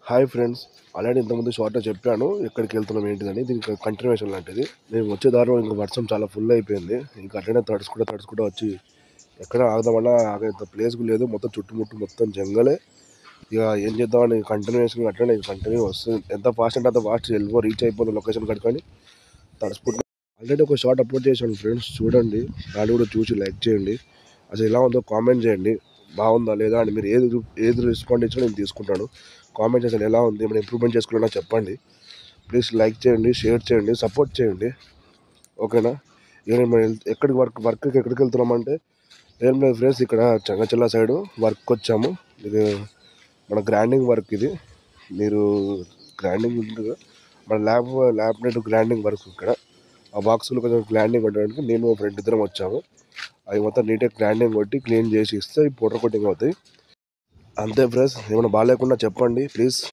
Hi friends, already ఇంతకుముందు షార్ట్లో చెప్పాను ఎక్కడికి వెళ్తున్నాం ఏంటిదని. దీనికి కంటిన్యూషన్ లాంటిది. మేము వచ్చే దారిలో ఇంకా వర్షం చాలా ఫుల్ అయిపోయింది. ఇంకా అట్లనే తడుచుకుంటూ వచ్చి ఎక్కడ ఆగదామన్నా ఆగేంత ప్లేస్ లేదు. మొత్తం చుట్టుముట్టు మొత్తం జంగలే. ఇక ఏం చేద్దామని కంటిన్యూషన్ అట్లనే కంటిన్యూ వస్తుంది. ఎంత ఫాస్ట్ అంటే అంత ఫాస్ట్ రీచ్ అయిపోతుంది లొకేషన్ కట్టుకొని తడుచుకుంటూ. ఆల్రెడీ ఒక షార్ట్ అప్లోడ్ చేశాను ఫ్రెండ్స్, చూడండి. దాన్ని కూడా చూసి లైక్ చేయండి. అసలు ఎలా ఉందో కామెంట్ చేయండి. బాగుందా లేదా అని మీరు ఏది రెస్పాండ్ ఇచ్చినా నేను తీసుకుంటాను. కామెంట్ అసలు ఎలా ఉంది, ఏమైనా ఇంప్రూవ్మెంట్ చేసుకున్నా చెప్పండి. ప్లీజ్ లైక్ చేయండి, షేర్ చేయండి, సపోర్ట్ చేయండి. ఓకేనా? ఇక మేము ఎక్కడికి వర్క్కి ఎక్కడికి వెళ్తున్నామంటే ఏం లేదు ఫ్రెండ్స్, ఇక్కడ చంగచెల్ల సైడు వర్క్ వచ్చాము. ఇది మన గ్రైండింగ్ వర్క్. ఇది మీరు గ్రైండింగ్ ఉంటుంది, మన ల్యాబ్ గ్రైండింగ్ వర్క్. ఇక్కడ ఆ బాక్సులు కొంచెం గ్రైండింగ్ కొట్టడానికి నేను మా ఫ్రెండ్ ఇద్దరం వచ్చాము. అవి మొత్తం నీట్గా గ్రైండింగ్ కొట్టి క్లీన్ చేసి ఇస్తే పౌడర్ కోటింగ్ అవుతాయి. అంతే ఫ్రెండ్స్, ఏమైనా బాగాలేకుండా చెప్పండి ప్లీజ్.